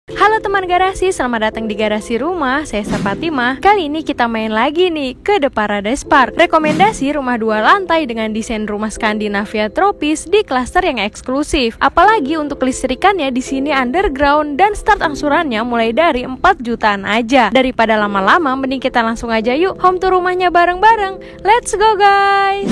Halo teman garasi, selamat datang di Garasi Rumah. Saya Fatimah. Kali ini kita main lagi nih ke The Paradise Park. Rekomendasi rumah 2 lantai dengan desain rumah Skandinavia tropis di klaster yang eksklusif. Apalagi untuk kelistrikannya di sini underground dan start angsurannya mulai dari 4 jutaan aja. Daripada lama-lama, mending kita langsung aja yuk home tour rumahnya bareng-bareng. Let's go guys.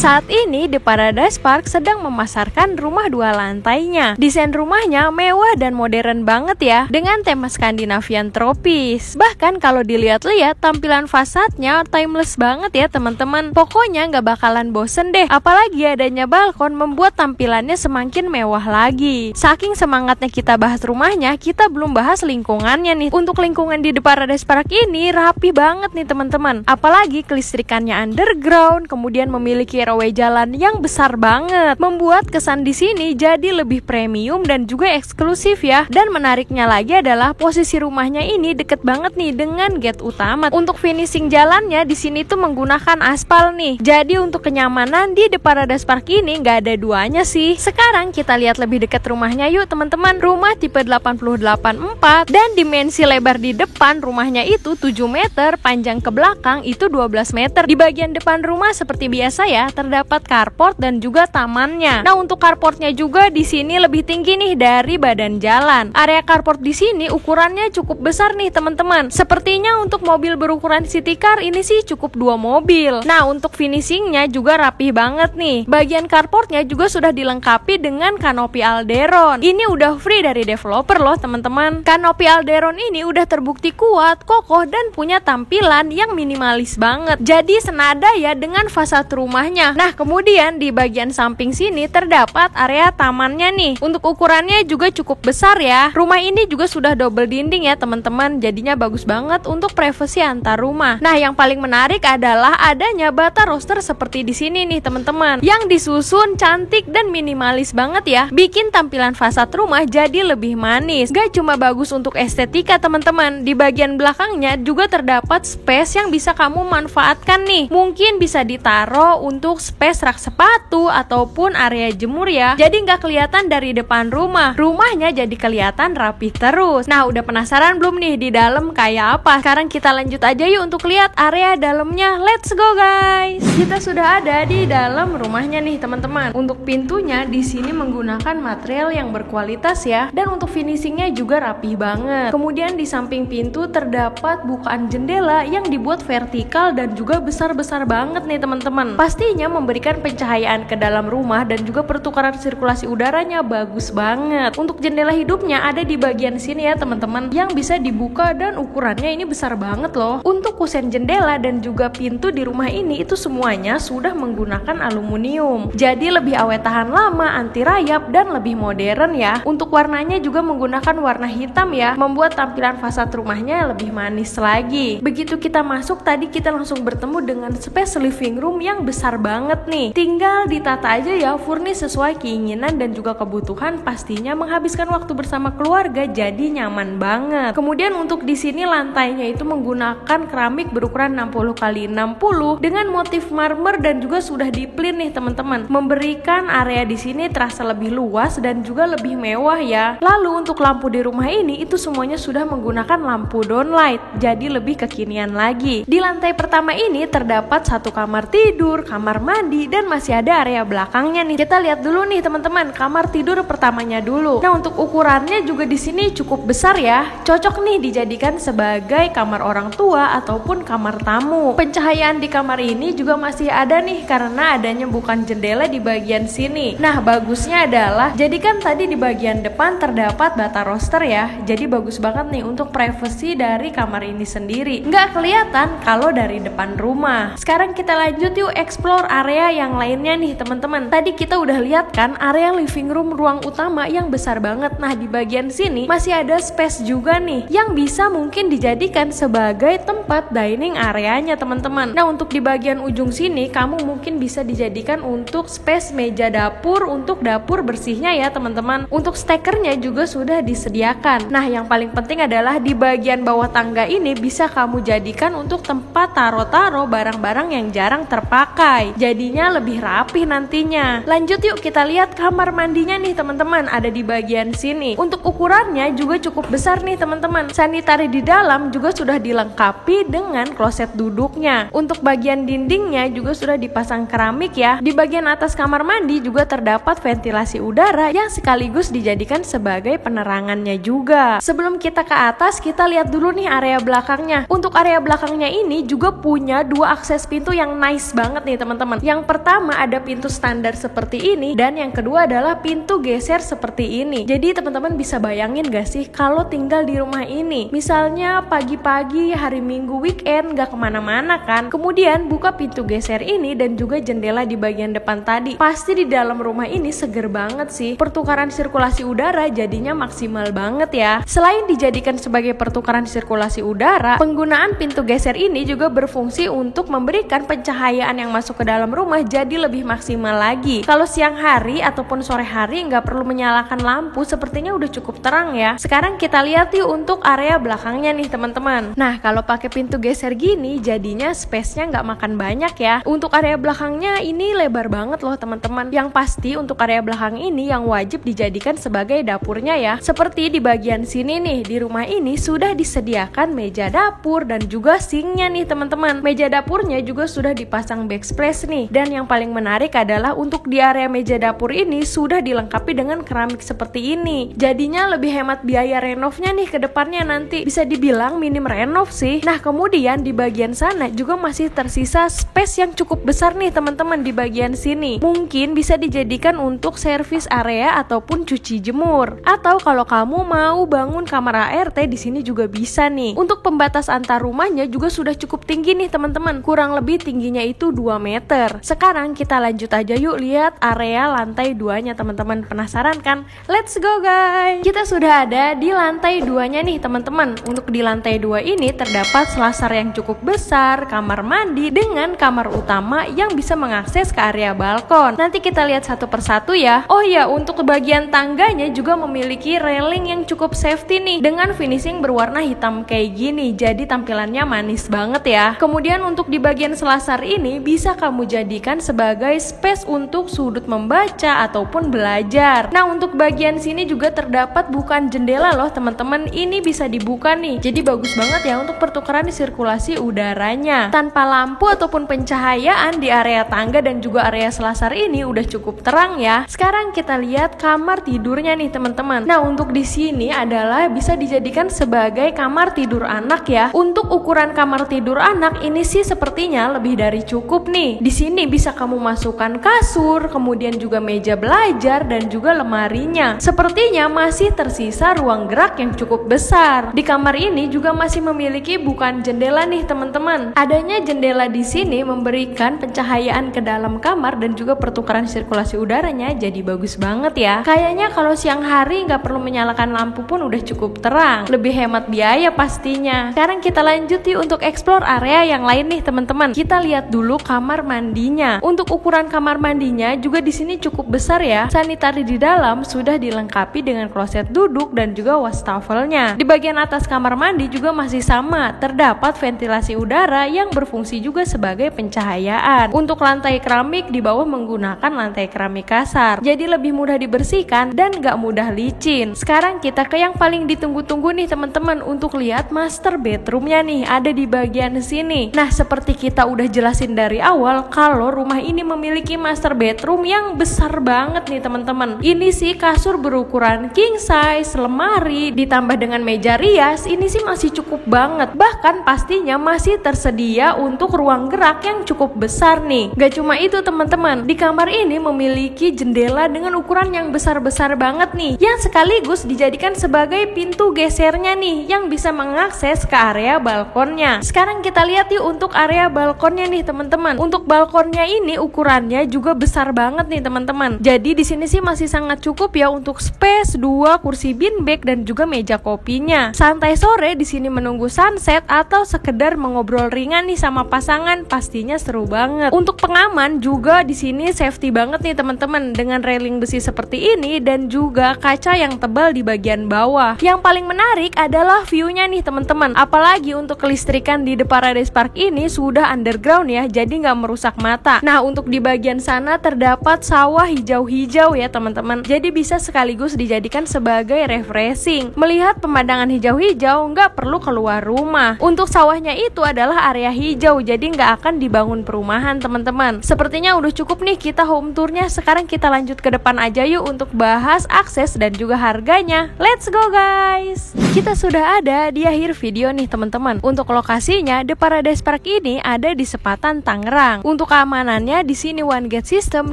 Saat ini The Paradise Park sedang memasarkan rumah 2 lantainya. Desain rumahnya mewah dan modern banget ya, dengan tema Skandinavian tropis. Bahkan kalau dilihat-lihat tampilan fasadnya timeless banget ya teman-teman. Pokoknya nggak bakalan bosen deh. Apalagi adanya balkon membuat tampilannya semakin mewah lagi. Saking semangatnya kita bahas rumahnya, kita belum bahas lingkungannya nih. Untuk lingkungan di The Paradise Park ini rapi banget nih teman-teman. Apalagi kelistrikannya underground, kemudian memiliki jalan yang besar banget, membuat kesan di sini jadi lebih premium dan juga eksklusif ya. Dan menariknya lagi adalah posisi rumahnya ini deket banget nih dengan gate utama. Untuk finishing jalannya di sini tuh menggunakan aspal nih. Jadi untuk kenyamanan di The Paradise Park ini nggak ada duanya sih. Sekarang kita lihat lebih dekat rumahnya yuk teman-teman. Rumah tipe 88/4 dan dimensi lebar di depan rumahnya itu 7 meter, panjang ke belakang itu 12 meter. Di bagian depan rumah seperti biasa ya, terdapat carport dan juga tamannya. Nah, untuk carportnya juga di sini lebih tinggi nih dari badan jalan. Area carport di sini ukurannya cukup besar nih teman-teman. Sepertinya untuk mobil berukuran city car ini sih cukup 2 mobil. Nah, untuk finishingnya juga rapih banget nih. Bagian carportnya juga sudah dilengkapi dengan kanopi Alderon. Ini udah free dari developer loh teman-teman. Kanopi Alderon ini udah terbukti kuat, kokoh dan punya tampilan yang minimalis banget. Jadi senada ya dengan fasad rumahnya. Nah, kemudian di bagian samping sini terdapat area tamannya nih. Untuk ukurannya juga cukup besar ya. Rumah ini juga sudah double dinding ya teman-teman. Jadinya bagus banget untuk privasi antar rumah. Nah, yang paling menarik adalah adanya bata roster seperti di sini nih teman-teman. Yang disusun cantik dan minimalis banget ya. Bikin tampilan fasad rumah jadi lebih manis. Gak cuma bagus untuk estetika teman-teman. Di bagian belakangnya juga terdapat space yang bisa kamu manfaatkan nih. Mungkin bisa ditaruh untuk space rak sepatu ataupun area jemur ya. Jadi nggak kelihatan dari depan rumah. Rumahnya jadi kelihatan rapi terus. Nah, udah penasaran belum nih di dalam kayak apa? Sekarang kita lanjut aja yuk untuk lihat area dalamnya. Let's go guys. Kita sudah ada di dalam rumahnya nih teman-teman. Untuk pintunya di sini menggunakan material yang berkualitas ya. Dan untuk finishingnya juga rapi banget. Kemudian di samping pintu terdapat bukaan jendela yang dibuat vertikal dan juga besar-besar banget nih teman-teman. Pastinya memberikan pencahayaan ke dalam rumah dan juga pertukaran sirkulasi udaranya bagus banget. Untuk jendela hidupnya ada di bagian sini ya teman-teman, yang bisa dibuka dan ukurannya ini besar banget loh. Untuk kusen jendela dan juga pintu di rumah ini itu semuanya sudah menggunakan aluminium. Jadi lebih awet tahan lama, anti rayap dan lebih modern ya. Untuk warnanya juga menggunakan warna hitam ya, membuat tampilan fasad rumahnya lebih manis lagi. Begitu kita masuk tadi kita langsung bertemu dengan space living room yang besar banget nih. Tinggal ditata aja ya, furnish sesuai keinginan dan juga kebutuhan. Pastinya menghabiskan waktu bersama keluarga jadi nyaman banget. Kemudian untuk di sini lantainya itu menggunakan keramik berukuran 60x60 dengan motif marmer dan juga sudah diplear nih teman-teman. Memberikan area di sini terasa lebih luas dan juga lebih mewah ya. Lalu untuk lampu di rumah ini itu semuanya sudah menggunakan lampu downlight. Jadi lebih kekinian lagi. Di lantai pertama ini terdapat satu kamar tidur, kamar mandi dan masih ada area belakangnya nih. Kita lihat dulu nih teman-teman, kamar tidur pertamanya dulu. Nah, untuk ukurannya juga di sini cukup besar ya. Cocok nih dijadikan sebagai kamar orang tua ataupun kamar tamu. Pencahayaan di kamar ini juga masih ada nih karena adanya bukan jendela di bagian sini. Nah, bagusnya adalah jadi kan tadi di bagian depan terdapat bata roster ya. Jadi bagus banget nih untuk privasi dari kamar ini sendiri. Nggak kelihatan kalau dari depan rumah. Sekarang kita lanjut yuk explore area yang lainnya nih teman-teman. Tadi kita udah lihat kan area living room ruang utama yang besar banget. Nah di bagian sini masih ada space juga nih yang bisa mungkin dijadikan sebagai tempat dining areanya teman-teman. Nah untuk di bagian ujung sini kamu mungkin bisa dijadikan untuk space meja dapur untuk dapur bersihnya ya teman-teman. Untuk stekernya juga sudah disediakan. Nah yang paling penting adalah di bagian bawah tangga ini bisa kamu jadikan untuk tempat taro-taro barang-barang yang jarang terpakai. Jadinya lebih rapih nantinya. Lanjut yuk kita lihat kamar mandinya nih teman-teman, ada di bagian sini. Untuk ukurannya juga cukup besar nih teman-teman. Sanitari di dalam juga sudah dilengkapi dengan kloset duduknya. Untuk bagian dindingnya juga sudah dipasang keramik ya. Di bagian atas kamar mandi juga terdapat ventilasi udara yang sekaligus dijadikan sebagai penerangannya juga. Sebelum kita ke atas, kita lihat dulu nih area belakangnya. Untuk area belakangnya ini juga punya dua akses pintu yang nice banget nih teman-teman. Yang pertama ada pintu standar seperti ini dan yang kedua adalah pintu geser seperti ini. Jadi teman-teman bisa bayangin gak sih kalau tinggal di rumah ini, misalnya pagi-pagi hari Minggu weekend gak kemana-mana kan, kemudian buka pintu geser ini dan juga jendela di bagian depan tadi, pasti di dalam rumah ini seger banget sih. Pertukaran sirkulasi udara jadinya maksimal banget ya. Selain dijadikan sebagai pertukaran sirkulasi udara, penggunaan pintu geser ini juga berfungsi untuk memberikan pencahayaan yang masuk ke dalam rumah jadi lebih maksimal lagi. Kalau siang hari ataupun sore hari nggak perlu menyalakan lampu, sepertinya udah cukup terang ya. Sekarang kita lihat yuk untuk area belakangnya nih teman-teman. Nah kalau pakai pintu geser gini jadinya space-nya nggak makan banyak ya. Untuk area belakangnya ini lebar banget loh teman-teman. Yang pasti untuk area belakang ini yang wajib dijadikan sebagai dapurnya ya. Seperti di bagian sini nih, di rumah ini sudah disediakan meja dapur dan juga sinknya nih teman-teman. Meja dapurnya juga sudah dipasang backsplash nih. Dan yang paling menarik adalah untuk di area meja dapur ini sudah dilengkapi dengan keramik seperti ini. Jadinya lebih hemat biaya renovnya nih ke depannya nanti. Bisa dibilang minim renov sih. Nah kemudian di bagian sana juga masih tersisa space yang cukup besar nih teman-teman di bagian sini. Mungkin bisa dijadikan untuk servis area ataupun cuci jemur. Atau kalau kamu mau bangun kamar ART di sini juga bisa nih. Untuk pembatas antar rumahnya juga sudah cukup tinggi nih teman-teman. Kurang lebih tingginya itu 2 meter. Sekarang kita lanjut aja yuk lihat area lantai 2-nya teman-teman. Penasaran kan? Let's go guys. Kita sudah ada di lantai 2-nya nih teman-teman. Untuk di lantai 2 ini terdapat selasar yang cukup besar, kamar mandi dengan kamar utama yang bisa mengakses ke area balkon. Nanti kita lihat satu persatu ya. Oh ya, untuk bagian tangganya juga memiliki railing yang cukup safety nih dengan finishing berwarna hitam kayak gini. Jadi tampilannya manis banget ya. Kemudian untuk di bagian selasar ini bisa kamu jadikan sebagai space untuk sudut membaca ataupun belajar. Nah untuk bagian sini juga terdapat bukan jendela loh teman-teman. Ini bisa dibuka nih. Jadi bagus banget ya untuk pertukaran sirkulasi udaranya. Tanpa lampu ataupun pencahayaan di area tangga dan juga area selasar ini udah cukup terang ya. Sekarang kita lihat kamar tidurnya nih teman-teman. Nah untuk di sini adalah bisa dijadikan sebagai kamar tidur anak ya. Untuk ukuran kamar tidur anak ini sih sepertinya lebih dari cukup nih. Di sini bisa kamu masukkan kasur, kemudian juga meja belajar dan juga lemarinya. Sepertinya masih tersisa ruang gerak yang cukup besar. Di kamar ini juga masih memiliki bukan jendela nih teman-teman. Adanya jendela di sini memberikan pencahayaan ke dalam kamar dan juga pertukaran sirkulasi udaranya jadi bagus banget ya. Kayaknya kalau siang hari nggak perlu menyalakan lampu pun udah cukup terang. Lebih hemat biaya pastinya. Sekarang kita lanjut yuk untuk explore area yang lain nih teman-teman. Kita lihat dulu kamar mandinya. Untuk ukuran kamar mandinya juga di sini cukup besar ya. Sanitari di dalam sudah dilengkapi dengan kloset duduk dan juga wastafelnya. Di bagian atas kamar mandi juga masih sama. Terdapat ventilasi udara yang berfungsi juga sebagai pencahayaan. Untuk lantai keramik di bawah menggunakan lantai keramik kasar. Jadi lebih mudah dibersihkan dan gak mudah licin. Sekarang kita ke yang paling ditunggu-tunggu nih teman-teman untuk lihat master bedroomnya nih ada di bagian sini. Nah seperti kita udah jelasin dari awal kalau rumah ini memiliki master bedroom yang besar banget nih teman-teman. Ini sih kasur berukuran king size, lemari ditambah dengan meja rias ini sih masih cukup banget. Bahkan pastinya masih tersedia untuk ruang gerak yang cukup besar nih. Gak cuma itu teman-teman, di kamar ini memiliki jendela dengan ukuran yang besar-besar banget nih yang sekaligus dijadikan sebagai pintu gesernya nih yang bisa mengakses ke area balkonnya. Sekarang kita lihat yuk untuk area balkonnya nih teman-teman. Untuk balkon Balkonnya ini ukurannya juga besar banget nih teman-teman. Jadi di sini sih masih sangat cukup ya untuk space 2 kursi beanbag dan juga meja kopinya. Santai sore di sini menunggu sunset atau sekedar mengobrol ringan nih sama pasangan, pastinya seru banget. Untuk pengaman juga di sini safety banget nih teman-teman, dengan railing besi seperti ini dan juga kaca yang tebal di bagian bawah. Yang paling menarik adalah view-nya nih teman-teman. Apalagi untuk kelistrikan di The Paradise Park ini sudah underground ya, jadi nggak merusak mata. Nah, untuk di bagian sana terdapat sawah hijau-hijau ya teman-teman. Jadi bisa sekaligus dijadikan sebagai refreshing. Melihat pemandangan hijau-hijau nggak perlu keluar rumah. Untuk sawahnya itu adalah area hijau, jadi nggak akan dibangun perumahan teman-teman. Sepertinya udah cukup nih kita home tournya. Sekarang kita lanjut ke depan aja yuk untuk bahas akses dan juga harganya. Let's go guys. Kita sudah ada di akhir video nih teman-teman. Untuk lokasinya The Paradise Park ini ada di Sepatan Tangerang. Untuk keamanannya di sini one gate system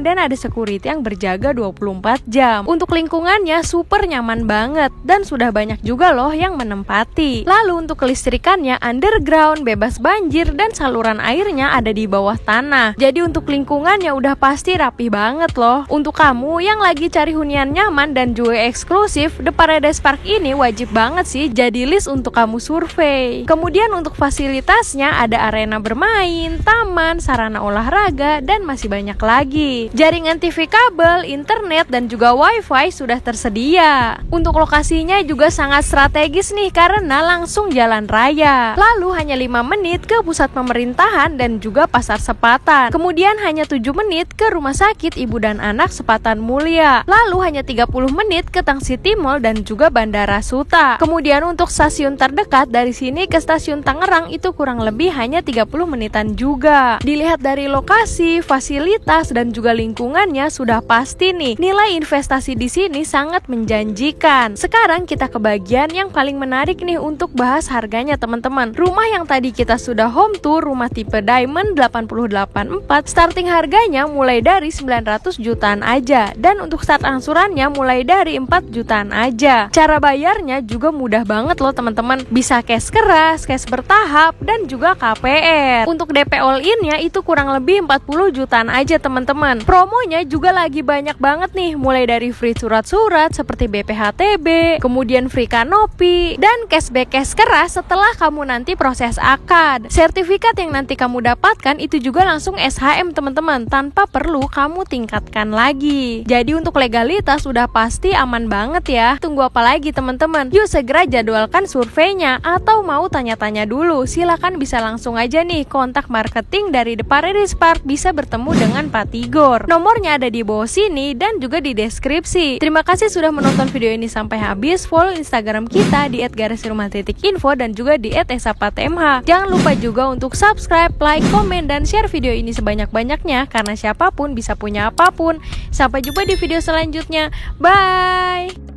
dan ada security yang berjaga 24 jam. Untuk lingkungannya super nyaman banget dan sudah banyak juga loh yang menempati. Lalu untuk kelistrikannya underground, bebas banjir dan saluran airnya ada di bawah tanah. Jadi untuk lingkungannya udah pasti rapi banget loh. Untuk kamu yang lagi cari hunian nyaman dan juga eksklusif, The Paradise Park ini wajib banget sih jadi list untuk kamu survei. Kemudian untuk fasilitasnya ada arena bermain, taman, sarana olahraga, dan masih banyak lagi. Jaringan TV kabel, internet, dan juga wifi sudah tersedia. Untuk lokasinya juga sangat strategis nih karena langsung jalan raya. Lalu hanya 5 menit ke pusat pemerintahan dan juga pasar Sepatan. Kemudian hanya 7 menit ke Rumah Sakit Ibu dan Anak Sepatan Mulia. Lalu hanya 30 menit ke Tang City Mall dan juga Bandara Suta. Kemudian untuk stasiun terdekat dari sini ke stasiun Tangerang itu kurang lebih hanya 30 menitan juga. Dilihat dari lokasi, fasilitas dan juga lingkungannya sudah pasti nih nilai investasi di sini sangat menjanjikan. Sekarang kita ke bagian yang paling menarik nih untuk bahas harganya teman-teman. Rumah yang tadi kita sudah home tour, rumah tipe Diamond 884, starting harganya mulai dari 900 jutaan aja dan untuk start angsurannya mulai dari 4 jutaan aja. Cara bayarnya juga mudah banget loh teman-teman. Bisa cash keras, cash bertahap dan juga KPR. Untuk DP all in-nya itu kurang lebih 40 jutaan aja teman-teman. Promonya juga lagi banyak banget nih, mulai dari free surat-surat seperti BPHTB, kemudian free kanopi dan cashback cash keras setelah kamu nanti proses akad. Sertifikat yang nanti kamu dapatkan itu juga langsung SHM teman-teman, tanpa perlu kamu tingkatkan lagi. Jadi untuk legalitas udah pasti aman banget ya. Tunggu apa lagi teman-teman? Yuk segera jadwalkan surveinya, atau mau tanya-tanya dulu silakan bisa langsung aja nih kontak marketing dari The Paradise Park, bisa bertemu dengan Pak Tigor. Nomornya ada di bawah sini dan juga di deskripsi. Terima kasih sudah menonton video ini sampai habis. Follow Instagram kita di @garisrumah_info dan juga di @esapatmh. Jangan lupa juga untuk subscribe, like, komen, dan share video ini sebanyak-banyaknya karena siapapun bisa punya apapun. Sampai jumpa di video selanjutnya. Bye.